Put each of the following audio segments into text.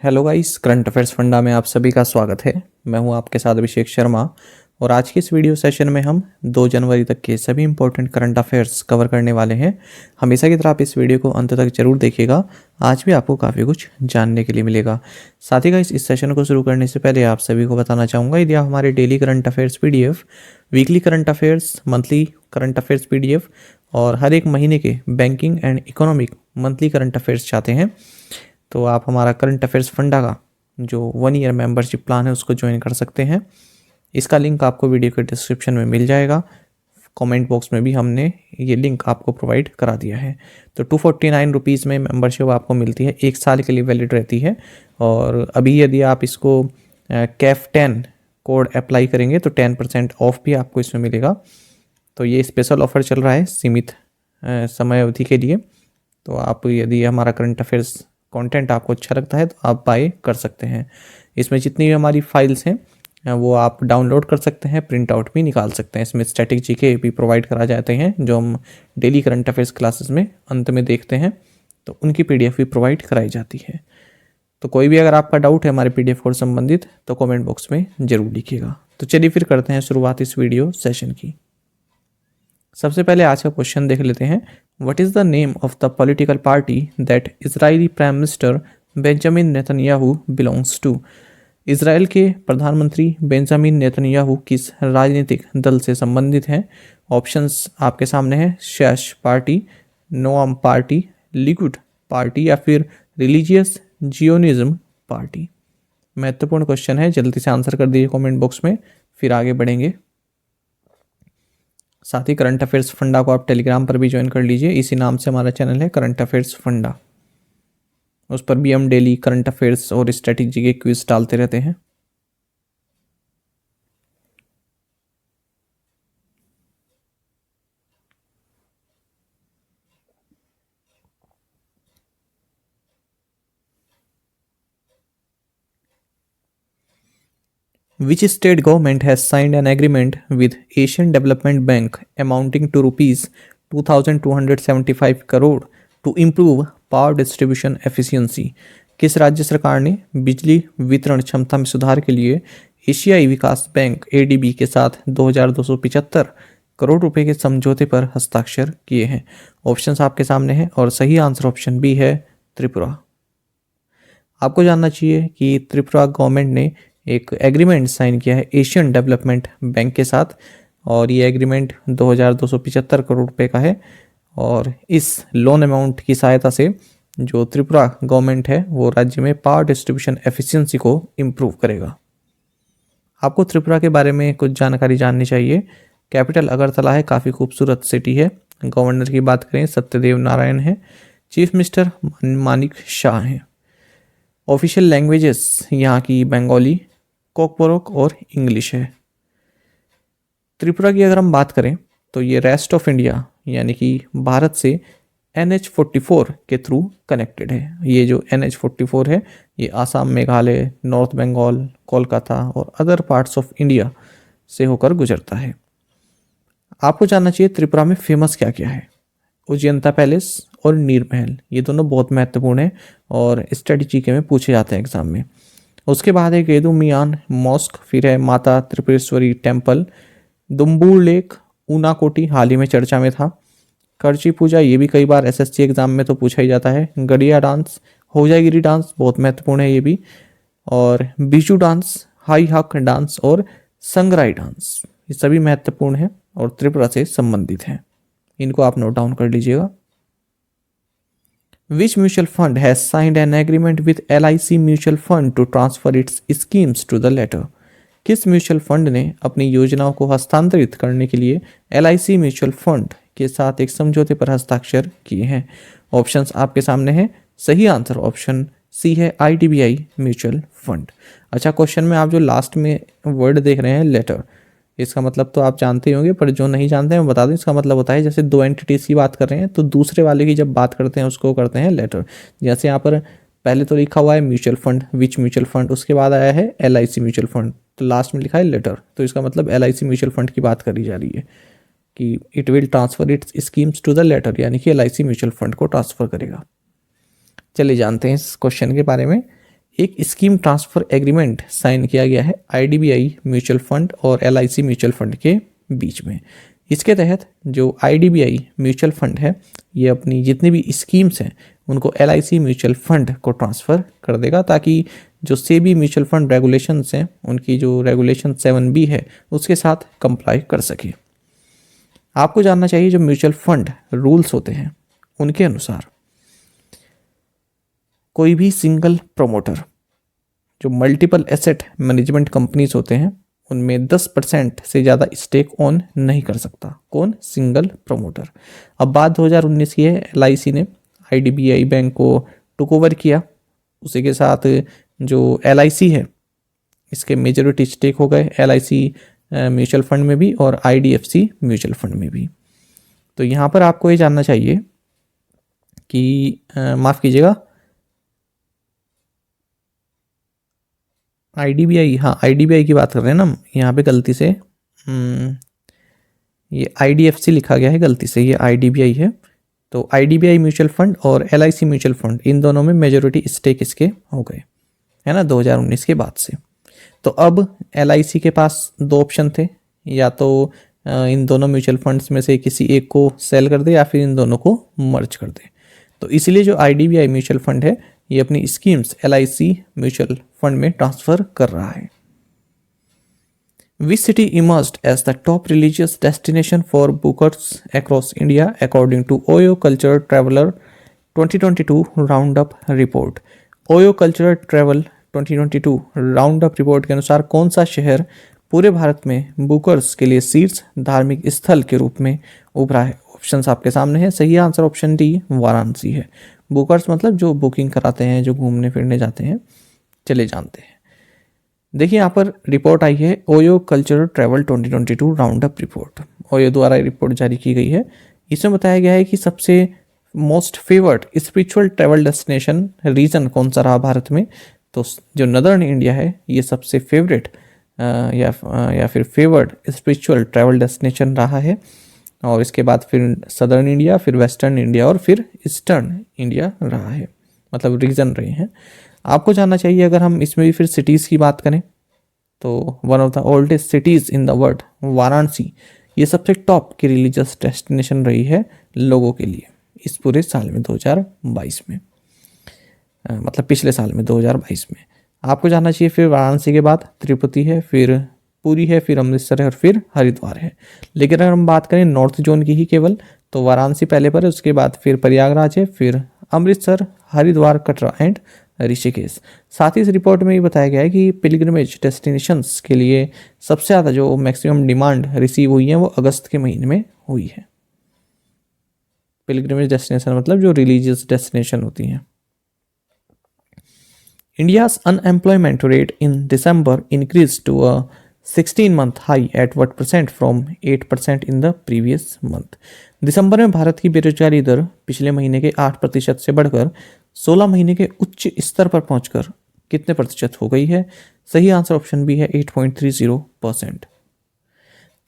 Hello guys, current affairs funda में आप सभी का स्वागत है। मैं हूं आपके साथ अभिषेक शर्मा और आज के इस वीडियो सेशन में हम 2 जनवरी तक के सभी इंपॉर्टेंट करंट अफेयर्स कवर करने वाले हैं। हमेशा की तरह आप इस वीडियो को अंत तक जरूर देखिएगा, आज भी आपको काफ़ी कुछ जानने के लिए मिलेगा। साथ ही गाइस, इस सेशन को शुरू करने से पहले आप सभी को बताना चाहूँगा, यदि आप हमारे daily current affairs PDF, weekly current affairs, monthly current affairs PDF और हर एक महीने के banking and economic monthly current affairs चाहते हैं तो आप हमारा करंट अफेयर्स फंडा का जो 1 ईयर मेंबरशिप प्लान है उसको ज्वाइन कर सकते हैं। इसका लिंक आपको वीडियो के डिस्क्रिप्शन में मिल जाएगा। कमेंट बॉक्स में भी हमने ये लिंक आपको प्रोवाइड करा दिया है। तो 249 रुपीज़ में मेंबरशिप आपको मिलती है, 1 साल के लिए वैलिड रहती है। और अभी यदि आप इसको कैफ 10 कोड अप्लाई करेंगे तो 10% ऑफ भी आपको इसमें मिलेगा। तो ये स्पेशल ऑफर चल रहा है सीमित समय अवधि के लिए। तो आप यदि हमारा करंट अफेयर्स कंटेंट आपको अच्छा लगता है तो आप बाय कर सकते हैं। इसमें जितनी भी हमारी फाइल्स हैं वो आप डाउनलोड कर सकते हैं, प्रिंट आउट भी निकाल सकते हैं। इसमें स्टैटिक जीके भी प्रोवाइड करा जाते हैं जो हम डेली करंट अफेयर्स क्लासेस में अंत में देखते हैं, तो उनकी PDF भी प्रोवाइड कराई जाती है। तो कोई भी अगर आपका डाउट है हमारे PDF कोर्स संबंधित तो कमेंट बॉक्स में ज़रूर लिखिएगा। तो चलिए फिर करते हैं शुरुआत इस वीडियो सेशन की। सबसे पहले आज का क्वेश्चन देख लेते हैं। What is the name of the political party that Israeli prime minister Benjamin Netanyahu belongs to? Israel के प्रधानमंत्री बेंजामिन नेतन्याहू किस राजनीतिक दल से संबंधित हैं? ऑप्शंस आपके सामने हैं। Shas party, Noam party, Likud party या फिर रिलीजियस जियोनिज्म पार्टी। महत्वपूर्ण क्वेश्चन है, जल्दी से आंसर कर दीजिए कमेंट बॉक्स में, फिर आगे बढ़ेंगे। साथ ही करंट अफेयर्स फंडा को आप टेलीग्राम पर भी ज्वाइन कर लीजिए, इसी नाम से हमारा चैनल है करंट अफेयर्स फंडा। उस पर भी हम डेली करंट अफेयर्स और स्ट्रेटेजी के क्विज डालते रहते हैं। Which state government has signed an agreement with Asian Development Bank amounting to rupees 2,275 crore to improve power distribution efficiency? किस राज्य सरकार ने बिजली वितरण क्षमता में सुधार के लिए एशियाई विकास बैंक ADB के साथ 2,275 करोड़ रुपए के समझौते पर हस्ताक्षर किए हैं? ऑप्शंस आपके सामने हैं और सही आंसर ऑप्शन बी है, त्रिपुरा। आपको जानना चाहिए कि त्रिपुरा गवर्नमेंट ने एक एग्रीमेंट साइन किया है एशियन डेवलपमेंट बैंक के साथ और ये एग्रीमेंट 2,275 करोड़ रुपए का है। और इस लोन अमाउंट की सहायता से जो त्रिपुरा गवर्नमेंट है वो राज्य में पावर डिस्ट्रीब्यूशन एफिशिएंसी को इम्प्रूव करेगा। आपको त्रिपुरा के बारे में कुछ जानकारी जाननी चाहिए। कैपिटल अगरतला है, काफ़ी खूबसूरत सिटी है। गवर्नर की बात करें सत्यदेव नारायण है। चीफ मिनिस्टर मानिक शाह हैं। ऑफिशियल लैंग्वेजेस यहाँ की बंगाली, कोकबोरोक और इंग्लिश है। त्रिपुरा की अगर हम बात करें तो ये रेस्ट ऑफ इंडिया यानी कि भारत से NH44 के थ्रू कनेक्टेड है। ये जो NH44 है ये आसाम, मेघालय, नॉर्थ बंगाल, कोलकाता और अदर पार्ट्स ऑफ इंडिया से होकर गुजरता है। आपको जानना चाहिए त्रिपुरा में फेमस क्या क्या है। उजयंता पैलेस और नीर महल, ये दोनों बहुत महत्वपूर्ण है और स्टडी जीके में पूछे जाते हैं एग्जाम में। उसके बाद है गेदुमियान मॉस्क, फिर है माता त्रिपुरेश्वरी टेम्पल, दुम्बूर लेक, ऊनाकोटी हाल ही में चर्चा में था, करची पूजा, ये भी कई बार SSC एग्जाम में तो पूछा ही जाता है, गड़िया डांस, होजागिरी डांस बहुत महत्वपूर्ण है ये भी, और बिजू डांस, हाई हक डांस और संगराई डांस, ये सभी महत्वपूर्ण है और त्रिपुरा से संबंधित हैं। इनको आप नोट डाउन कर लीजिएगा। Which mutual fund has signed an agreement with LIC Mutual Fund to transfer its schemes to the latter? किस म्यूचुअल फंड ने अपनी योजनाओं को हस्तांतरित करने के लिए LIC म्यूचुअल फंड के साथ एक समझौते पर हस्ताक्षर किए हैं? ऑप्शंस आपके सामने हैं। सही आंसर ऑप्शन सी है, IDBI म्यूचुअल फंड। अच्छा, क्वेश्चन में आप जो लास्ट में वर्ड देख रहे हैं लेटर, इसका मतलब तो आप जानते ही होंगे, पर जो नहीं जानते हैं मैं बता दूं। इसका मतलब होता है जैसे 2 एंटिटीज की बात कर रहे हैं तो दूसरे वाले की जब बात करते हैं उसको करते हैं लेटर। जैसे यहाँ पर पहले तो लिखा हुआ है म्यूचुअल फंड, विच म्यूचुअल फंड, उसके बाद आया है LIC म्यूचुअल फंड, तो लास्ट में लिखा है लेटर, तो इसका मतलब LIC म्यूचुअल फंड की बात करी जा रही है कि it will transfer its schemes to the latter, यानी कि LIC म्यूचुअल फंड को ट्रांसफर करेगा। चलिए जानते हैं इस क्वेश्चन के बारे में। एक स्कीम ट्रांसफर एग्रीमेंट साइन किया गया है आईडीबीआई म्यूचुअल फंड और एलआईसी म्यूचुअल फंड के बीच में। इसके तहत जो आईडीबीआई म्यूचुअल फंड है ये अपनी जितनी भी स्कीम्स हैं उनको एलआईसी म्यूचुअल फंड को ट्रांसफ़र कर देगा, ताकि जो सेबी म्यूचुअल फंड रेगुलेशंस हैं उनकी जो रेगुलेशन 7B है उसके साथ कंप्लाई कर सके। आपको जानना चाहिए जो म्यूचुअल फंड रूल्स होते हैं उनके अनुसार कोई भी सिंगल प्रमोटर जो मल्टीपल एसेट मैनेजमेंट कंपनीज होते हैं उनमें 10% से ज़्यादा स्टेक ऑन नहीं कर सकता। कौन? Single promoter. अब बात 2019 की है, एलआईसी ने आईडीबीआई बैंक को टुक ओवर किया, उसी के साथ जो एलआईसी है इसके मेजॉरिटी स्टेक हो गए एलआईसी म्यूचुअल फंड में भी और आईडीएफसी म्यूचुअल फंड में भी। तो यहाँ पर आपको ये जानना चाहिए कि माफ़ कीजिएगा आईडीबीआई, हाँ आईडीबीआई की बात कर रहे हैं ना हम, यहाँ पे गलती से ये आईडीएफसी लिखा गया है गलती से, ये आईडीबीआई है। तो आईडीबीआई म्यूचुअल फंड और एलआईसी म्यूचुअल फंड इन दोनों में मेजॉरिटी स्टेक इसके हो गए, है ना, 2019 के बाद से। तो अब एलआईसी के पास दो ऑप्शन थे, या तो इन दोनों म्यूचुअल फंड्स में से किसी एक को सेल कर दे या फिर इन दोनों को मर्ज कर दे। तो इसलिए जो आईडीबीआई म्यूचुअल फंड है ये अपनी स्कीम्स एलआईसी म्यूचुअल फंड में ट्रांसफर कर रहा है। Which city emerged as the top religious destination for bookers across India according to Oyo Culture Traveler 2022 Roundup Report? Oyo Culture Travel 2022 Roundup Report के अनुसार कौन सा शहर पूरे भारत में बुकर्स के लिए शीर्ष धार्मिक स्थल के रूप में उभरा है? ऑप्शंस आपके सामने है। सही आंसर ऑप्शन डी वाराणसी है। बुकर्स मतलब जो बुकिंग कराते हैं, जो घूमने फिरने जाते हैं, चले जानते हैं। देखिए यहाँ पर रिपोर्ट आई है OYO cultural travel 2022 roundup report. OYO द्वारा रिपोर्ट जारी की गई है। इसमें बताया गया है कि सबसे most favoured spiritual travel destination region कौन सा रहा भारत में। तो जो नदर्न इंडिया है ये सबसे फेवरेट या फिर फेवर्ड स्पिरिचुअल ट्रैवल डेस्टिनेशन रहा है, और इसके बाद फिर सदर्न इंडिया, फिर वेस्टर्न इंडिया और फिर ईस्टर्न इंडिया रहा है, मतलब रीजन रहे हैं। आपको जानना चाहिए अगर हम इसमें भी फिर सिटीज़ की बात करें तो one of the oldest cities in the world Varanasi ये सबसे टॉप की रिलीजियस डेस्टिनेशन रही है लोगों के लिए इस पूरे साल में 2022 में, मतलब पिछले साल में 2022 में। आपको जानना चाहिए फिर वाराणसी के बाद तिरुपति है, फिर पुरी है, फिर अमृतसर है और फिर हरिद्वार है। लेकिन अगर हम बात करें नॉर्थ जोन की ही केवल, तो वाराणसी पहले पर है, उसके बाद फिर प्रयागराज है, फिर अमृतसर, हरिद्वार, कटरा एंड ऋषिकेश। साथ ही इस रिपोर्ट में ये बताया गया है कि पिलग्रिमेज डेस्टिनेशंस के लिए सबसे ज़्यादा जो मैक्सिमम डिमांड रिसीव हुई है वो अगस्त के महीने में हुई है। पिलग्रिमेज डेस्टिनेशन मतलब जो रिलीजियस डेस्टिनेशन होती हैं। India's unemployment rate in December increased to a 16-month high at what percent from 8% in the previous month? दिसंबर में भारत की बेरोजगारी दर पिछले महीने के 8% से बढ़कर 16 महीने के उच्च स्तर पर पहुंचकर कितने प्रतिशत हो गई है? सही आंसर ऑप्शन बी है 8.30%।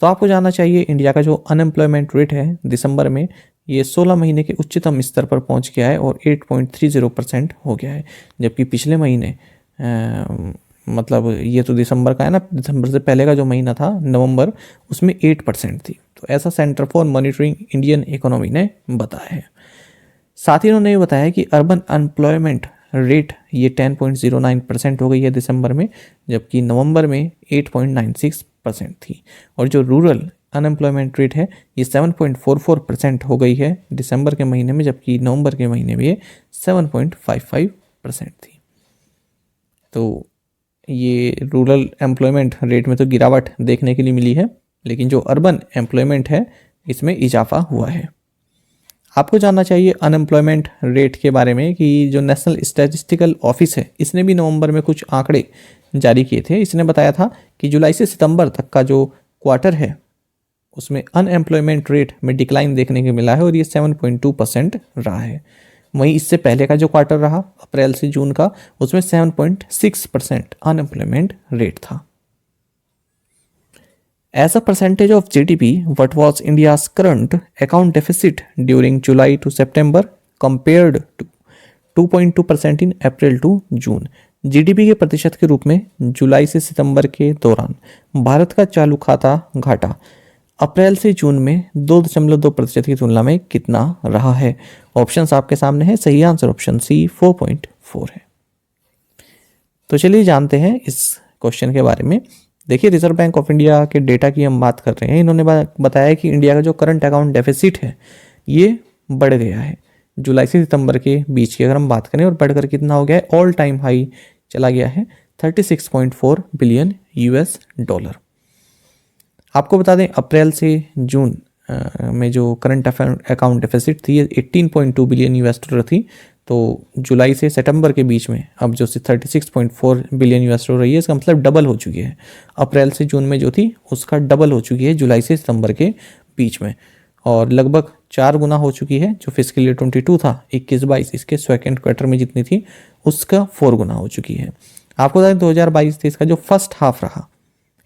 तो आपको जानना चाहिए इंडिया का जो अनएम्प्लॉयमेंट रेट है दिसंबर में ये 16 महीने के उच्चतम स्तर पर पहुंच गया है और 8.30% हो गया है, जबकि पिछले महीने मतलब ये तो दिसंबर का है ना, दिसंबर से पहले का जो महीना था नवंबर, उसमें 8% थी। तो ऐसा centre for monitoring Indian economy ने बताया है। साथ ही उन्होंने ये बताया कि अर्बन अनएम्प्लॉयमेंट रेट ये 10.09% हो गई है दिसंबर में, जबकि नवंबर में 8.96% थी। और जो रूरल अनएम्प्लॉयमेंट रेट है ये 7.44% हो गई है दिसंबर के महीने में, जबकि नवंबर के महीने में ये 7.55% थी। तो ये रूरल एम्प्लॉयमेंट रेट में तो गिरावट देखने के लिए मिली है, लेकिन जो अर्बन एम्प्लॉयमेंट है इसमें इजाफा हुआ है। आपको जानना चाहिए अनएम्प्लॉयमेंट रेट के बारे में कि जो नेशनल स्टैटिस्टिकल ऑफिस है इसने भी नवंबर में कुछ आंकड़े जारी किए थे। इसने बताया था कि जुलाई से सितंबर तक का जो क्वार्टर है उसमें अनएम्प्लॉयमेंट रेट में डिक्लाइन देखने को मिला है और ये 7.2% रहा है। वहीं इससे पहले का जो क्वार्टर रहा अप्रैल से जून का, उसमें 7.6% अनएम्प्लॉयमेंट रेट था। As a percentage of GDP, what was India's current account deficit during July to September compared to 2.2% in April to June? GDP के प्रतिशत के रूप में जुलाई से सितंबर के दौरान भारत का चालू खाता घाटा अप्रैल से जून में 2.2% की तुलना में कितना रहा है? ऑप्शंस आपके सामने है। सही आंसर ऑप्शन सी 4.4 है। तो चलिए जानते हैं इस क्वेश्चन के बारे में। देखिए, रिजर्व बैंक ऑफ इंडिया के डेटा की हम बात कर रहे हैं। इन्होंने बताया कि इंडिया का जो करंट अकाउंट डेफिसिट है ये बढ़ गया है जुलाई से सितंबर के बीच की अगर हम बात करें, और बढ़कर कितना हो गया है, ऑल टाइम हाई चला गया है 36.4 बिलियन यूएस डॉलर। आपको बता दें अप्रैल से जून में जो करंट अकाउंट डेफिसिट थी ये 18.2 बिलियन यूएस डॉलर थी। तो जुलाई से सितंबर के बीच में अब जो 36.4 बिलियन यूएस डॉलर रही है, इसका मतलब डबल हो चुकी है। अप्रैल से जून में जो थी उसका डबल हो चुकी है जुलाई से सितंबर के बीच में, और लगभग 4 गुना हो चुकी है। जो फिस्कल ईयर 22 था 21-22, इसके सेकेंड क्वार्टर में जितनी थी उसका 4 गुना हो चुकी है। आपको बता दें 2022-23 का जो फर्स्ट हाफ रहा,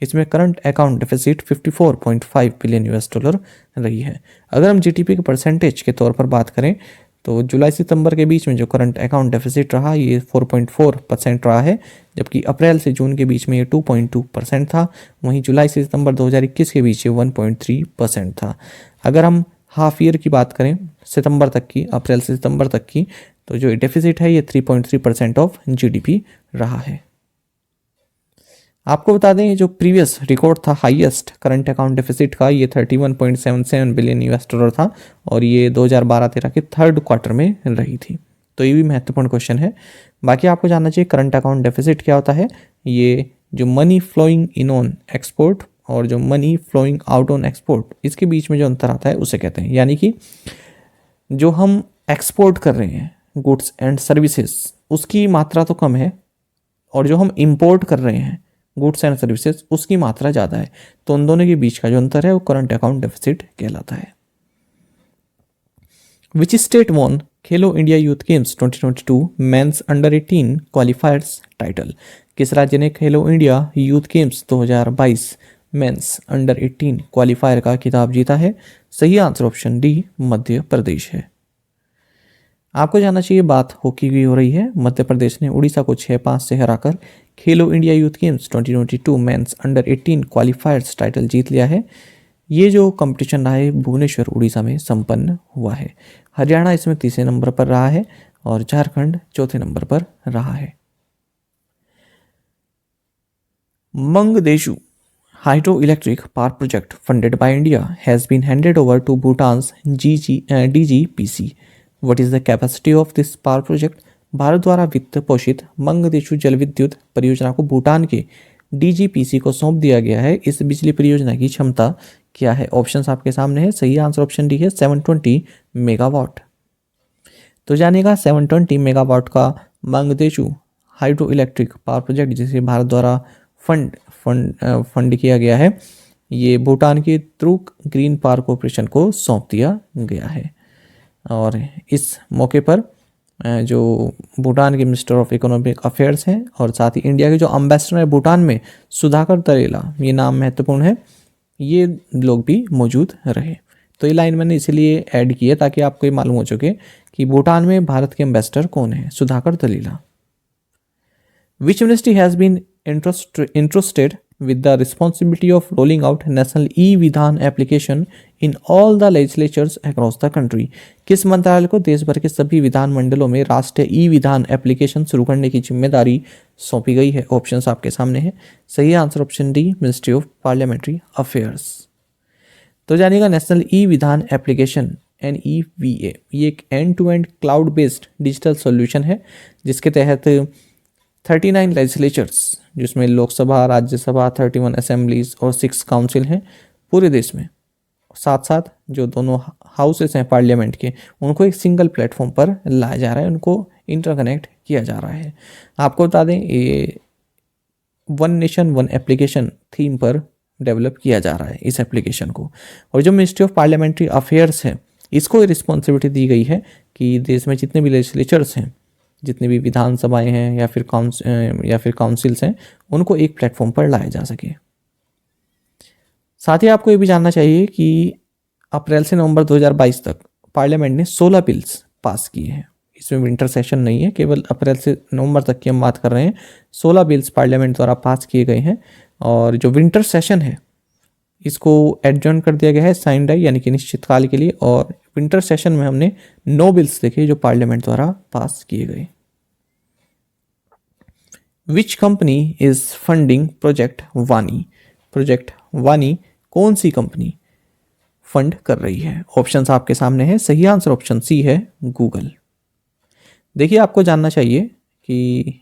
इसमें current account deficit 54.5 billion US dollar रही है। अगर हम जीडीपी के परसेंटेज के तौर पर बात करें तो जुलाई सितंबर के बीच में जो करंट अकाउंट डेफिसिट रहा ये 4.4% रहा है, जबकि अप्रैल से जून के बीच में ये 2.2% था। वहीं जुलाई से सितंबर 2021 के बीच ये 1.3% था। अगर हम हाफ ईयर की बात करें सितंबर तक की, अप्रैल से सितंबर तक की, तो जो डेफिसिट है ये 3.3% ऑफ जीडीपी रहा है। आपको बता दें जो प्रीवियस रिकॉर्ड था हाईएस्ट करंट अकाउंट डेफिसिट का, ये 31.77 बिलियन यूएस डॉलर था, और ये 2012-13 के थर्ड क्वार्टर में रही थी। तो ये भी महत्वपूर्ण क्वेश्चन है। बाकी आपको जानना चाहिए करंट अकाउंट डेफिसिट क्या होता है। ये जो money flowing in on export और जो money flowing out on export, इसके बीच में जो अंतर आता है उसे कहते हैं। यानी कि जो हम एक्सपोर्ट कर रहे हैं गुड्स एंड सर्विसेज, उसकी मात्रा तो कम है, और जो हम इंपोर्ट कर रहे हैं गुड्स एंड सर्विसेज उसकी मात्रा ज़्यादा है। तो उन दोनों के बीच का जो अंतर है वो करंट अकाउंट डेफिसिट कहलाता है। Which state won Khelo India youth games 2022 men's under 18 qualifiers title? किस राज्य ने Khelo India youth games 2022 men's under 18 qualifier का खिताब जीता है? सही answer option D Madhya Pradesh है। आपको जानना चाहिए बात हॉकी की हो रही है। मध्य प्रदेश ने उड़ीसा को 6-5 से हराकर Khelo India youth games 2022 men's under 18 qualifiers title जीत लिया है। ये जो कंपटीशन रहा है भुवनेश्वर उड़ीसा में संपन्न हुआ है। हरियाणा इसमें तीसरे नंबर पर रहा है और झारखंड चौथे नंबर पर रहा है। Mangdechhu hydro electric power project funded by India has been handed over to Bhutan's DGPC। What is the capacity of this power project? भारत द्वारा वित्त पोषित मंगदेशु जल विद्युत परियोजना को भूटान के DGPC को सौंप दिया गया है। इस बिजली परियोजना की क्षमता क्या है? ऑप्शंस आपके सामने है। सही आंसर ऑप्शन डी है 720 मेगावाट। तो जानेगा 720 मेगावाट का मंगदेशु हाइड्रो इलेक्ट्रिक पावर प्रोजेक्ट जिसे भारत द्वारा फंड किया गया है, ये भूटान के त्रुक ग्रीन पावर कॉरपोरेशन को सौंप दिया गया है। और इस मौके पर जो भूटान के मिनिस्टर ऑफ इकोनॉमिक अफेयर्स हैं और साथ ही इंडिया के जो अम्बेसडर है भूटान में सुधाकर तरेला, ये नाम महत्वपूर्ण है, ये लोग भी मौजूद रहे। तो ये लाइन मैंने इसीलिए ऐड की है ताकि आपको ये मालूम हो सके कि भूटान में भारत के अम्बेसडर कौन है, Sudhakar Tarela. Which ministry has been entrusted with the responsibility of rolling out national e-विधान application in all the legislatures across the country? किस मंत्रालय को देश भर के सभी विधान मंडलों में राष्ट्रीय ई विधान एप्लीकेशन शुरू करने की जिम्मेदारी सौंपी गई है? ऑप्शंस आपके सामने है। सही answer option D ministry of parliamentary affairs. तो जानिएगा national e Vidhan application NEVA ये एक end to end cloud based digital solution है जिसके तहत 39 लेजिस्लेचर्स जिसमें लोकसभा, राज्यसभा, 31 असेंबलीज और 6 काउंसिल हैं पूरे देश में, साथ साथ जो दोनों हाउसेस हैं पार्लियामेंट के, उनको एक सिंगल प्लेटफॉर्म पर लाया जा रहा है, उनको इंटरकनेक्ट किया जा रहा है। आपको बता दें ये one nation one application theme पर डेवलप किया जा रहा है इस एप्लीकेशन को। और जो मिनिस्ट्री ऑफ पार्लियामेंट्री अफेयर्स है इसको रिस्पॉन्सिबिलिटी दी गई है कि देश में जितने भी लेजिस्लेचर्स हैं, जितनी भी विधानसभाएं हैं या फिर काउंसिल्स हैं, उनको एक प्लेटफॉर्म पर लाया जा सके। साथ ही आपको ये भी जानना चाहिए कि अप्रैल से नवंबर 2022 तक पार्लियामेंट ने 16 बिल्स पास किए हैं। इसमें विंटर सेशन नहीं है, केवल अप्रैल से नवंबर तक की हम बात कर रहे हैं। 16 बिल्स पार्लियामेंट द्वारा पास किए गए हैं और जो विंटर सेशन है इसको एडजॉर्न कर दिया गया है साइन डाई यानी कि निश्चित काल के लिए, और विंटर सेशन में हमने 9 बिल्स देखे जो पार्लियामेंट द्वारा पास किए गए। Which company is funding project वानी? प्रोजेक्ट वानी कौन सी कंपनी फंड कर रही है? ऑप्शंस आपके सामने है। सही आंसर ऑप्शन सी है, गूगल। देखिए, आपको जानना चाहिए कि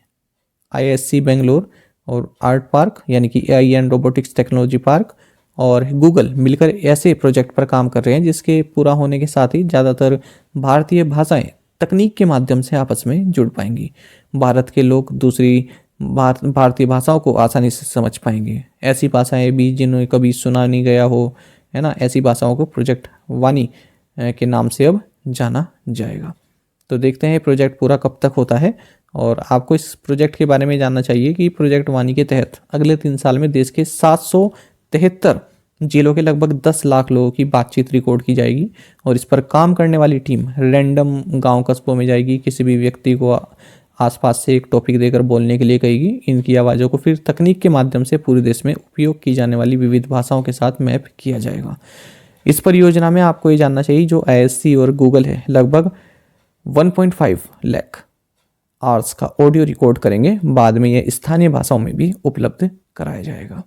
आईआईएससी बेंगलोर और आर्ट पार्क यानी कि AI and robotics technology park और गूगल मिलकर ऐसे प्रोजेक्ट पर काम कर रहे हैं जिसके पूरा होने के साथ ही ज़्यादातर भारतीय भाषाएं तकनीक के माध्यम से आपस में जुड़ पाएंगी। भारत के लोग दूसरी भारतीय भाषाओं को आसानी से समझ पाएंगे। ऐसी भाषाएं भी जिन्हें कभी सुना नहीं गया हो, है ना, ऐसी भाषाओं को प्रोजेक्ट वानी के नाम से अब जाना जाएगा। तो देखते हैं प्रोजेक्ट पूरा कब तक होता है। और आपको इस प्रोजेक्ट के बारे में जानना चाहिए कि प्रोजेक्ट वानी के तहत अगले 3 साल में देश के 773 जिलों के लगभग 10 लाख लोगों की बातचीत रिकॉर्ड की जाएगी और इस पर काम करने वाली टीम रैंडम गांव कस्बों में जाएगी, किसी भी व्यक्ति को आसपास से एक टॉपिक देकर बोलने के लिए कहेगी। इनकी आवाज़ों को फिर तकनीक के माध्यम से पूरे देश में उपयोग की जाने वाली विविध भाषाओं के साथ मैप किया जाएगा। इस परियोजना में आपको ये जानना चाहिए जो आईआईएससी और गूगल है लगभग 1.5 लाख आवर्स का ऑडियो रिकॉर्ड करेंगे। बाद में यह स्थानीय भाषाओं में भी उपलब्ध कराया जाएगा।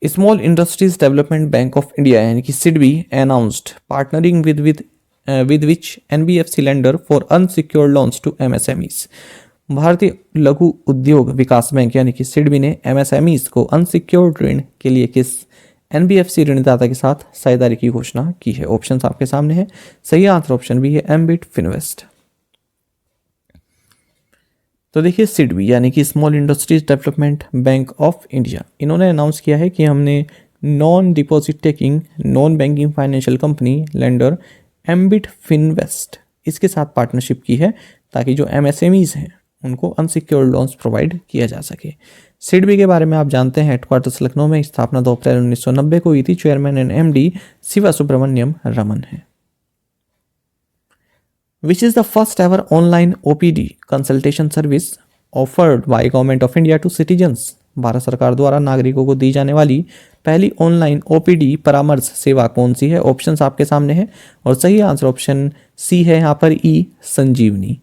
Small industries development bank of India यानी कि SIDBI announced partnering with which NBFC lender for unsecured loans to MSMEs। भारतीय लघु उद्योग विकास बैंक यानी कि सिडबी ने MSMEs को अनसिक्योर्ड ऋण के लिए किस NBFC ऋणदाता के साथ साझेदारी की घोषणा की है? ऑप्शंस आपके सामने है। सही आंसर ऑप्शन बी है, एम्बिट फिनवेस्ट। तो देखिए, सिडबी यानी कि small industries development bank of India, इन्होंने अनाउंस किया है कि हमने non deposit taking non banking financial company lender ambit Finvest इसके साथ पार्टनरशिप की है ताकि जो MSMEs हैं उनको अनसिक्योर्ड लोन्स प्रोवाइड किया जा सके। सिडबी के बारे में आप जानते हैं, हेडक्वार्टर्स लखनऊ में, स्थापना 2 अप्रैल 1990 को हुई थी। Chairman and MD Shiva Subramaniam Raman है। Which is the first ever online OPD consultation service offered by government of India to citizens? भारत सरकार द्वारा नागरिकों को दी जाने वाली पहली ऑनलाइन OPD परामर्श सेवा कौन सी है? ऑप्शंस आपके सामने है और सही आंसर ऑप्शन सी है यहाँ पर, ई संजीवनी।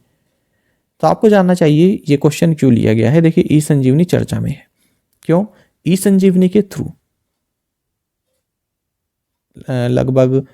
तो आपको जानना चाहिए ये क्वेश्चन क्यों लिया गया है। देखिए, ई संजीवनी चर्चा में है। क्यों? ई संजीवनी के थ्रू लगभग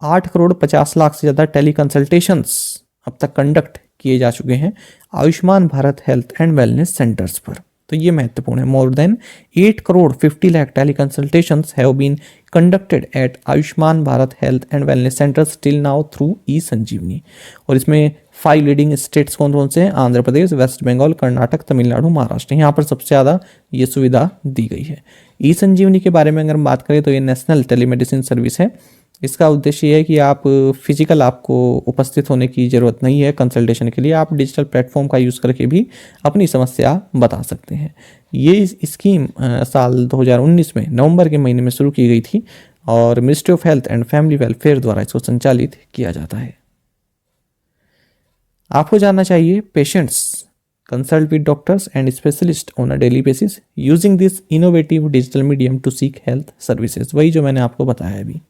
8 करोड़ 50 लाख से ज़्यादा टेली कंसल्टेशंस अब तक कंडक्ट किए जा चुके हैं Ayushman Bharat health and wellness centres पर। तो ये महत्वपूर्ण है। More than 8 crore 50 lakh tele consultations have been conducted at Ayushman Bharat health and wellness centres till now through e Sanjeevani. और इसमें 5 लीडिंग स्टेट्स कौन कौन से हैं? आंध्र प्रदेश, वेस्ट बंगाल, कर्नाटक, तमिलनाडु, महाराष्ट्र। यहाँ पर सबसे ज़्यादा ये सुविधा दी गई है। ई संजीवनी के बारे में अगर हम बात करें तो ये नेशनल टेलीमेडिसिन सर्विस है। इसका उद्देश्य ये है कि आप फिजिकल आपको उपस्थित होने की ज़रूरत नहीं है कंसल्टेशन के लिए, आप डिजिटल प्लेटफॉर्म का यूज़ करके भी अपनी समस्या बता सकते हैं। ये स्कीम साल 2019 में नवंबर के महीने में शुरू की गई थी और ministry of health and family welfare द्वारा इसको संचालित किया जाता है। आपको जानना चाहिए, patients consult with doctors and specialist on a daily basis using this innovative digital medium to seek health services. वही जो मैंने आपको बताया अभी।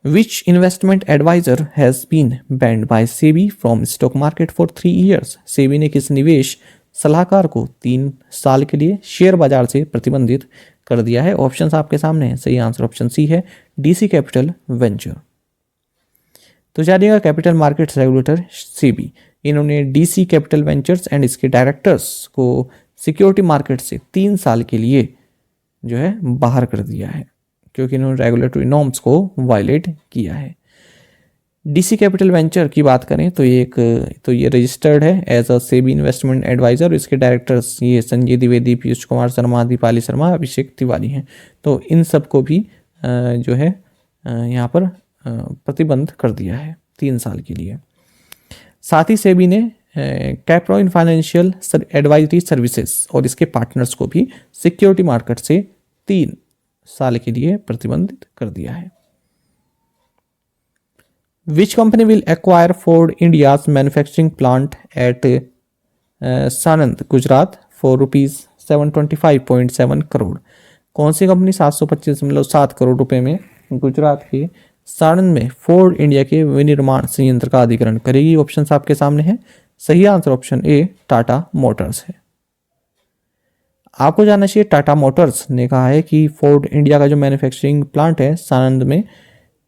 Which investment advisor has been banned by SEBI from stock market for 3 years? SEBI ने किस निवेश सलाहकार को 3 साल के लिए शेयर बाजार से प्रतिबंधित कर दिया है? ऑप्शंस आपके सामने हैं। सही आंसर ऑप्शन सी है, DC कैपिटल वेंचर। तो जानिएगा, कैपिटल मार्केट्स रेगुलेटर SEBI, इन्होंने DC कैपिटल वेंचर्स एंड इसके डायरेक्टर्स को सिक्योरिटी मार्केट से 3 साल के लिए जो है बाहर कर दिया है क्योंकि इन्होंने रेगुलेटरी नॉर्म्स को वायलेट किया है। DC कैपिटल वेंचर की बात करें तो ये रजिस्टर्ड है as a SEBI investment adviser. इसके डायरेक्टर्स ये संजय द्विवेदी, पीयूष कुमार शर्मा, दीपाली शर्मा, अभिषेक तिवारी हैं। तो इन सबको भी जो है यहाँ पर प्रतिबंध कर दिया है 3 साल के लिए। साथ ही सेबी ने कैप्रोइन फाइनेंशियल एडवाइजरी सर्विसेज और इसके पार्टनर्स को भी सिक्योरिटी मार्केट से 3 साल के लिए प्रतिबंधित कर दिया है। Which company will acquire Ford India's manufacturing plant at Sanand Gujarat for ₹725.7 crore? कौन सी कंपनी 725.7 करोड़ रुपए में गुजरात के सानंद में फोर्ड इंडिया के विनिर्माण संयंत्र का अधिग्रहण करेगी? ऑप्शन आपके सामने है। सही answer option A Tata Motors है। आपको जानना चाहिए टाटा मोटर्स ने कहा है कि फोर्ड इंडिया का जो मैन्युफैक्चरिंग प्लांट है सानंद में,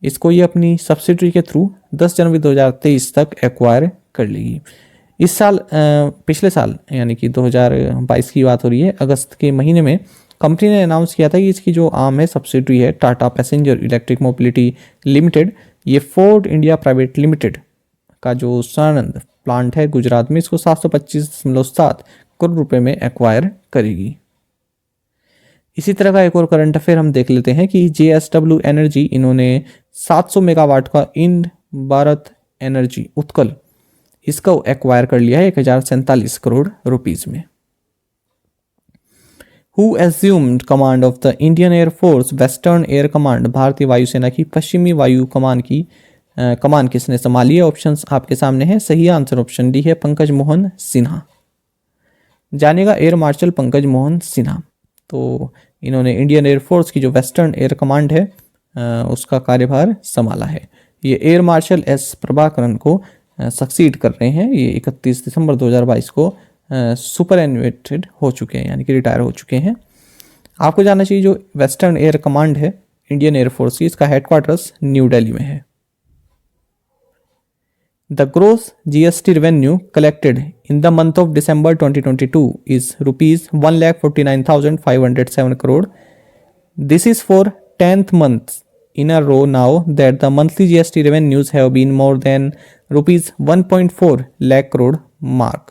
इसको ये अपनी सब्सिडरी के थ्रू 10 जनवरी 2023 तक एक्वायर कर लेगी। इस साल पिछले साल यानी कि 2022 की बात हो रही है, अगस्त के महीने में कंपनी ने अनाउंस किया था कि इसकी जो आर्म है सब्सिडरी है Tata passenger electric mobility limited, ये फोर्ड इंडिया प्राइवेट लिमिटेड का जो सानंद प्लांट है गुजरात में, इसको 725.7 करोड़ रुपए में एक्वायर करेगी। इसी तरह का एक और करंट अफेयर हम देख लेते हैं कि JSW एनर्जी, इन्होंने 700 मेगावाट का इंड भारत एनर्जी उत्कल, इसको एक्वायर कर लिया है 1047 करोड़ रुपीस में। Who assumed command of the Indian Air Force western air command? भारतीय वायुसेना की पश्चिमी वायु कमान किसने संभाली है? ऑप्शंस आपके सामने हैं। सही आंसर ऑप्शन डी है, पंकज मोहन सिन्हा। जानेगा एयर मार्शल पंकज मोहन सिन्हा। तो इन्होंने इंडियन एयरफोर्स की जो वेस्टर्न एयर कमांड है उसका कार्यभार संभाला है। ये एयर मार्शल एस प्रभाकरन को सक्सीड कर रहे हैं। ये 31 दिसंबर 2022 को सुपर एन्युएटेड हो चुके हैं, यानी कि रिटायर हो चुके हैं। आपको जानना चाहिए जो वेस्टर्न एयर कमांड है इंडियन एयरफोर्स की, इसका हेडक्वार्टर्स न्यू दिल्ली में है। The gross GST revenue collected in the month of December 2022 is ₹1,49,507 crore. This is for 10th month in a row now that the monthly GST revenues have been more than ₹1.4 lakh crore mark.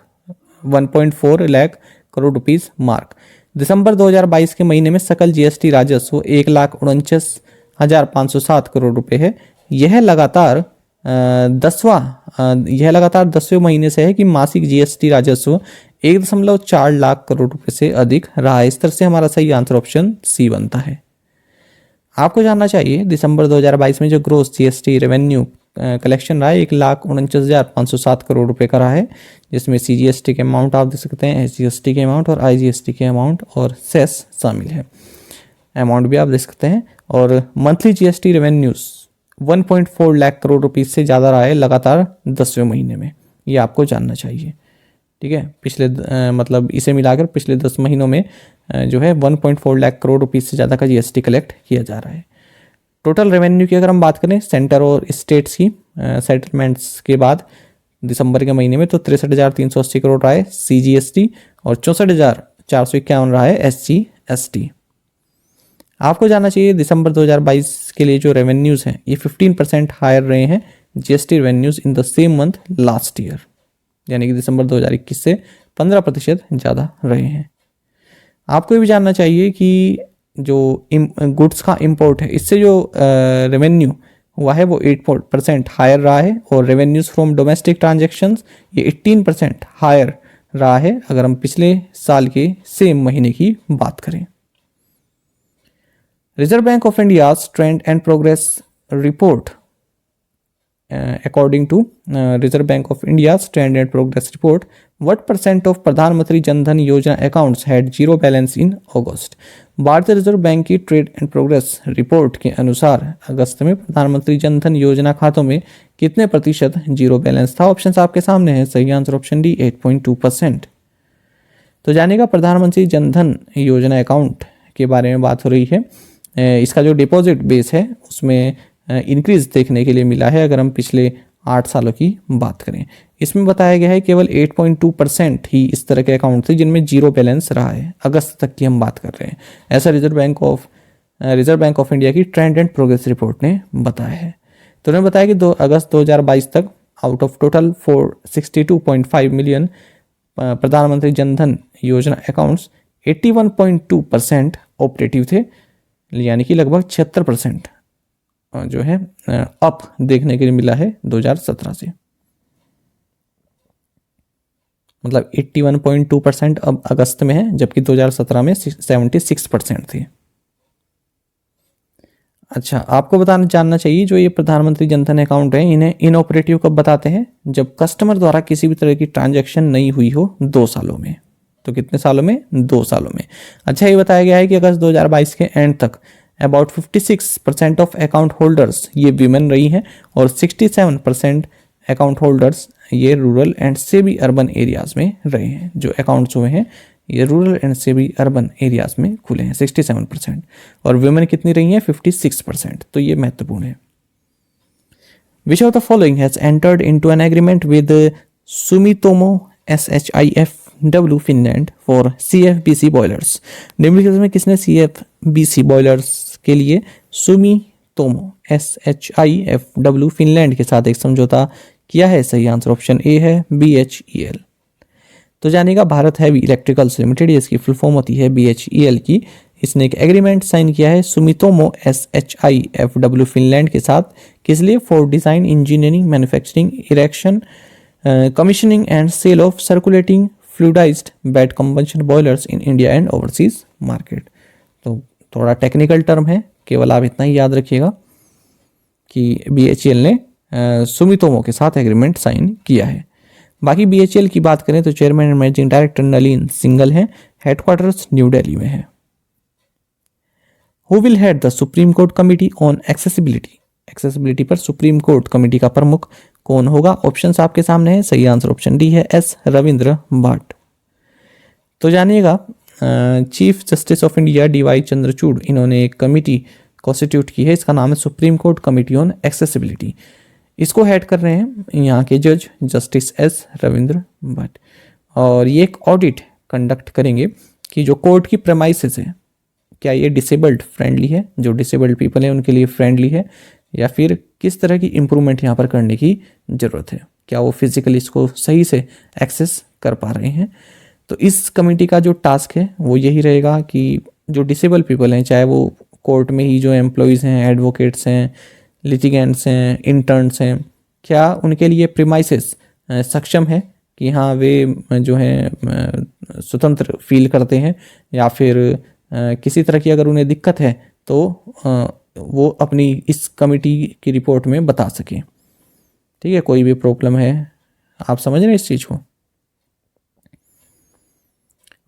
1.4 lakh crore rupees mark. दिसंबर 2022 के महीने में सकल GST राजस्व 1,49,507 करोड़ रुपए है। यह लगातार 10वें महीने से है कि मासिक जीएसटी राजस्व 1.4 लाख करोड़ रुपए से अधिक रहा है। इस तरह से हमारा सही आंसर ऑप्शन सी बनता है। आपको जानना चाहिए दिसंबर 2022 में जो ग्रोस जीएसटी रेवेन्यू कलेक्शन रहा है 1,49,507 करोड़ रुपए का रहा है, जिसमें सीजीएसटी के अमाउंट आप देख सकते हैं, एसजीएसटी के अमाउंट और आईजीएसटी के अमाउंट और सेस शामिल है, अमाउंट भी आप देख सकते हैं। और monthly GST revenues 1.4 lakh crore rupees से ज़्यादा रहा है लगातार 10वें महीने में, ये आपको जानना चाहिए। ठीक है, पिछले मतलब इसे मिलाकर पिछले 10 महीनों में जो है 1.4 लाख करोड़ रुपीज से ज़्यादा का जीएसटी कलेक्ट किया जा रहा है। टोटल रेवेन्यू की अगर हम बात करें सेंटर और स्टेट्स की सेटलमेंट्स के बाद दिसंबर के महीने में, तो 63,380 करोड़ रहा है सीजीएसटी और 64,451 रहा है एसजीएसटी। आपको जानना चाहिए दिसंबर 2022 के लिए जो रेवेन्यूज़ हैं ये 15% हायर रहे हैं GST revenues in the same month last year, यानी कि दिसंबर 2021 से 15% ज़्यादा रहे हैं। आपको ये भी जानना चाहिए कि जो गुड्स का इंपोर्ट है इससे जो रेवेन्यू हुआ है वो 8% हायर रहा है, और रेवेन्यूज़ फ्रॉम डोमेस्टिक ट्रांजेक्शन्स ये 18% हायर रहा है अगर हम पिछले साल के सेम महीने की बात करें। Reserve bank of India trend and progress report, according to Reserve Bank of India's Trend and Progress Report, what % of प्रधानमंत्री जनधन योजना accounts had zero balance in August? भारतीय रिजर्व बैंक की ट्रेड एंड प्रोग्रेस रिपोर्ट के अनुसार अगस्त में प्रधानमंत्री जनधन योजना खातों में कितने प्रतिशत जीरो बैलेंस था? ऑप्शंस आपके सामने हैं। सही आंसर ऑप्शन डी 8.2%। तो जानेगा प्रधानमंत्री जनधन योजना अकाउंट के बारे में बात हो रही है। इसका जो डिपॉजिट बेस है उसमें इंक्रीज देखने के लिए मिला है अगर हम पिछले 8 सालों की बात करें। इसमें बताया गया है केवल 8.2% ही इस तरह के अकाउंट थे जिनमें जीरो बैलेंस रहा है, अगस्त तक की हम बात कर रहे हैं, ऐसा रिजर्व बैंक ऑफ इंडिया की ट्रेंड एंड प्रोग्रेस रिपोर्ट ने बताया है। तो उन्होंने बताया कि 2 अगस्त 2022 तक आउट ऑफ टोटल 462.5 मिलियन प्रधानमंत्री जनधन योजना अकाउंट्स 81.2% ऑपरेटिव थे, यानी कि लगभग 76% जो है अप देखने के लिए मिला है 2017 से। मतलब 81.2% अब अगस्त में है, जबकि 2017 में 76% थी। अच्छा, आपको बताना जानना चाहिए जो ये प्रधानमंत्री जनधन अकाउंट है इन्हें इनऑपरेटिव कब बताते हैं? जब कस्टमर द्वारा किसी भी तरह की ट्रांजैक्शन नहीं हुई हो 2 सालों में। तो कितने सालों में? 2 सालों में। अच्छा, ये बताया गया है कि अगस्त 2022 के एंड तक अबाउट 56% ऑफ अकाउंट होल्डर्स ये वीमेन रही हैं और 67% अकाउंट होल्डर्स ये rural and semi urban areas में रहे हैं। जो अकाउंट्स हुए हैं ये rural and semi urban areas में खुले हैं 67%, और वुमेन कितनी रही हैं? 56%। तो ये महत्वपूर्ण है। Which of the following has entered into an agreement with Sumitomo SHIFW Finland for CFBC boilers? निम्नलिखित में किसने CFBC बॉयलर्स के लिए सुमितोमो SHIFW फिनलैंड के साथ एक समझौता किया है? सही आंसर ऑप्शन ए है BHEL। तो जानिएगा भारत हैवी इलेक्ट्रिकल्स लिमिटेड, इसकी फुल फॉर्म होती है BHEL की। इसने एक एग्रीमेंट साइन किया है सुमितोमो SHIFW फिनलैंड के साथ। किस लिए? For design, engineering, manufacturing, erection, commissioning and sale of circulating fluidized bed combustion boilers in India and overseas market. तो थोड़ा टेक्निकल टर्म है, केवल आप इतना ही याद रखिएगा कि BHEL ने सुमितोमो के साथ एग्रीमेंट साइन किया है। बाकी BHEL की बात करें तो chairman and managing director Nalin Singhal हैं, हेडक्वार्टर्स न्यू दिल्ली में है। Who will head the supreme court committee on accessibility? Accessibility पर सुप्रीम कोर्ट कमेटी का प्रमुख कौन होगा? ऑप्शंस आपके सामने है। सही आंसर ऑप्शन डी है S रविंद्र भट्ट। तो जानिएगा chief justice of India DY Chandrachud, इन्होंने एक कमेटी कॉन्स्टिट्यूट की है, इसका नाम है supreme court committee on accessibility. इसको हेड कर रहे हैं यहाँ के जज जस्टिस S रविंद्र भट्ट, और ये एक ऑडिट कंडक्ट करेंगे कि जो कोर्ट की प्रेमाइसेस है क्या ये डिसेबल्ड फ्रेंडली है, जो डिसेबल्ड पीपल हैं उनके लिए फ्रेंडली है, या फिर किस तरह की इम्प्रूवमेंट यहाँ पर करने की ज़रूरत है, क्या वो फिजिकली इसको सही से एक्सेस कर पा रहे हैं। तो इस कमेटी का जो टास्क है वो यही रहेगा कि जो डिसेबल पीपल हैं, चाहे वो कोर्ट में ही जो एम्प्लॉयज़ हैं, एडवोकेट्स हैं, लिटिगेंट्स हैं, इंटर्न्स हैं, क्या उनके लिए प्रीमाइसेस सक्षम है कि हाँ वे जो हैं स्वतंत्र फील करते हैं, या फिर किसी तरह की अगर उन्हें दिक्कत है तो वो अपनी इस कमेटी की रिपोर्ट में बता सकें। ठीक है, कोई भी प्रॉब्लम है, आप समझ रहे हैं इस चीज़ को।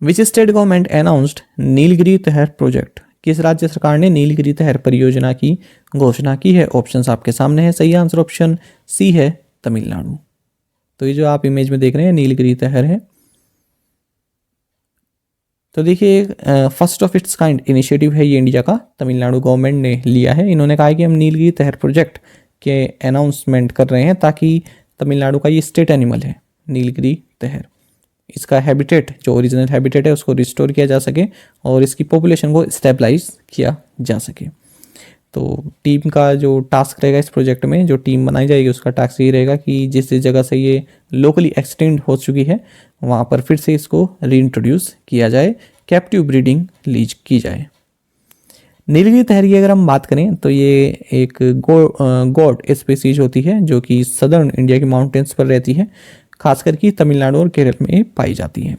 Which state government announced Nilgiri तहर प्रोजेक्ट? किस राज्य सरकार ने नीलगिरी तहर परियोजना की घोषणा की है? ऑप्शंस आपके सामने है। सही आंसर ऑप्शन सी है तमिलनाडु। तो ये जो आप इमेज में देख रहे हैं नीलगिरी तहर है। तो देखिए first of its kind initiative है ये इंडिया का, तमिलनाडु गवर्नमेंट ने लिया है। इन्होंने कहा है कि हम नीलगिरी तहर प्रोजेक्ट के अनाउंसमेंट कर रहे हैं ताकि तमिलनाडु का ये स्टेट एनिमल है नीलगिरी तहर, इसका हैबिटेट जो ओरिजिनल हैबिटेट है उसको रिस्टोर किया जा सके और इसकी पॉपुलेशन को स्टेबलाइज किया जा सके। तो टीम का जो टास्क रहेगा इस प्रोजेक्ट में, जो टीम बनाई जाएगी उसका टास्क ये रहेगा कि जिस जगह से ये लोकली एक्सटेंड हो चुकी है वहाँ पर फिर से इसको रीइंट्रोड्यूस किया जाए, कैप्टिव ब्रीडिंग लीज की जाए। नीलगिरी तहर की अगर हम बात करें तो ये एक गोट स्पीसीज होती है जो कि सदर्न इंडिया के माउंटेन्स पर रहती है, खासकर कि तमिलनाडु और केरल में पाई जाती है।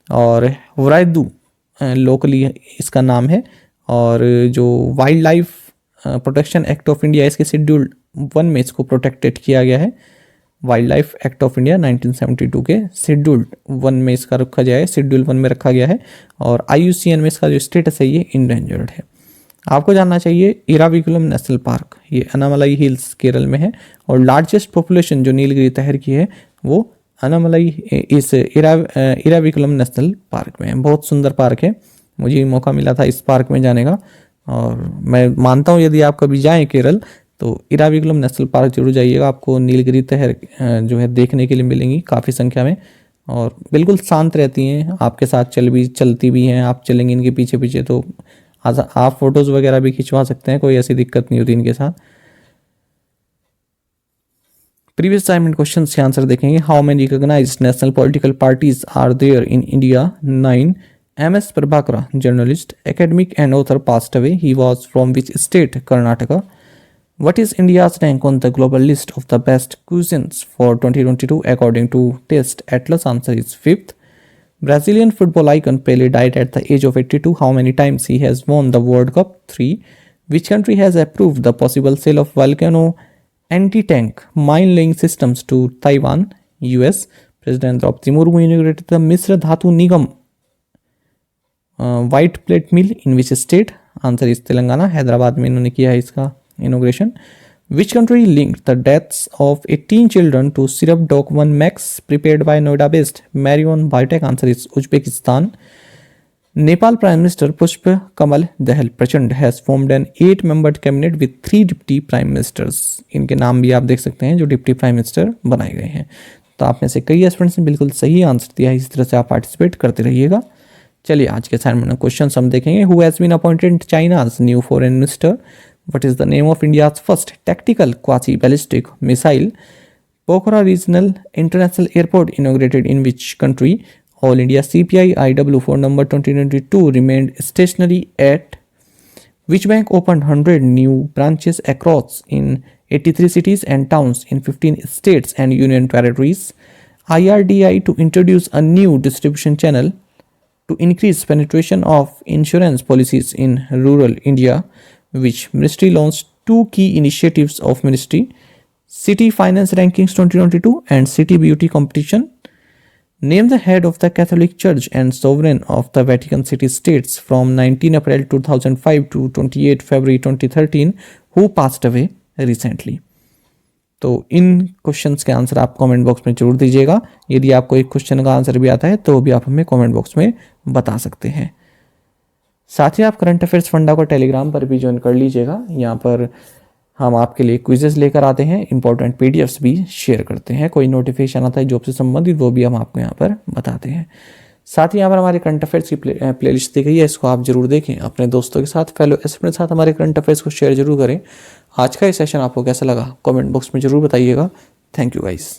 और वराइदू लोकली इसका नाम है, और जो wild life protection act of India इसके शेड्यूल 1 में इसको प्रोटेक्टेड किया गया है। Wild life act of India 1972 के शेड्यूल 1 में इसका रखा गया है, शेड्यूल 1 में रखा गया है, और IUCN में इसका जो स्टेटस है ये इंडेंजर्ड है। आपको जानना चाहिए इराविकुलम नेशनल पार्क ये अनामलाई हिल्स केरल में है, और लार्जेस्ट पॉपुलेशन जो नीलगिरी तहर की है वो अनामलाई इस इराविकुलम नेशनल पार्क में है। बहुत सुंदर पार्क है, मुझे मौका मिला था इस पार्क में जाने का, और मैं मानता हूँ यदि आप कभी जाएं केरल तो इराविकुलम नेशनल पार्क जरूर जाइएगा। आपको नीलगिरी तहर जो है देखने के लिए मिलेंगी काफ़ी संख्या में, और बिल्कुल शांत रहती हैं, आपके साथ चलती भी हैं, आप चलेंगे इनके पीछे पीछे तो आप फोटोज़ वगैरह भी खिंचवा सकते हैं, कोई ऐसी दिक्कत नहीं होती इनके साथ। प्रीवियस असाइनमेंट क्वेश्चन के आंसर देखेंगे। How many recognised national political parties are there in India? 9. MS Prabhakara, journalist, academic and author, passed away. He was from which state? Karnataka. What is India's rank on the global list of the best cuisines for 2022 according to Taste Atlas? Answer is 5th. Brazilian football icon Pele died at the age of 82. How many times he has won the World Cup? 3. Which country has approved the possible sale of volcano anti-tank mine-laying systems to Taiwan? US. President Draupadi Murmu inaugurated the Misra Dhatu Nigam white plate mill in which state? Answer इस तेलंगाना, हैदराबाद में इन्होंने किया है इसका inauguration. Which country linked the deaths of 18 children to syrup Doc 1 Max prepared by Noida-based Marion Biotech? Answer is Uzbekistan. Nepal Prime Minister Pushpa Kamal Dahal Prachand has formed an 8-membered cabinet with 3 deputy prime ministers. इनके नाम भी आप देख सकते हैं जो deputy prime minister बनाए गए हैं. तो आप में से कई स्टूडेंट्स ने बिल्कुल सही आंसर दिया है. इस तरह से आप पार्टिसिपेट करते रहिएगा. चलिए आज के असाइनमेंट क्वेश्चन हम देखेंगे. Who has been appointed China's new foreign minister? What is the name of India's first tactical quasi-ballistic missile? Pokhara Regional International Airport inaugurated in which country? All India CPI IW for number 2022 remained stationary at. Which bank opened 100 new branches across in 83 cities and towns in 15 states and union territories? IRDI to introduce a new distribution channel to increase penetration of insurance policies in rural India. Which ministry launched 2 key initiatives of ministry? City Finance Rankings 2022 and City Beauty Competition. Name the head of the Catholic Church and sovereign of the Vatican City States from 19 April 2005 to 28 February 2013 who passed away recently. तो इन questions के answer आप comment box में जरूर दीजिएगा. यदि आपको एक question का आंसर भी आता है तो भी आप हमें कमेंट बॉक्स में बता सकते हैं. साथ ही आप करंट अफेयर्स फंडा को टेलीग्राम पर भी ज्वाइन कर लीजिएगा. यहाँ पर हम आपके लिए क्विजेस लेकर आते हैं, इंपॉर्टेंट पीडीएफ्स भी शेयर करते हैं. कोई नोटिफिकेशन आता है जॉब से संबंधित वो भी हम आपको यहाँ पर बताते हैं. साथ ही यहाँ पर हमारे करंट अफेयर्स की प्लेलिस्ट दी गई है, इसको आप जरूर देखें. अपने दोस्तों के साथ, फेलो स्टूडेंट के साथ हमारे करंट अफेयर्स को शेयर जरूर करें. आज का ये सेशन आपको कैसा लगा कमेंट बॉक्स में जरूर बताइएगा. Thank you guys.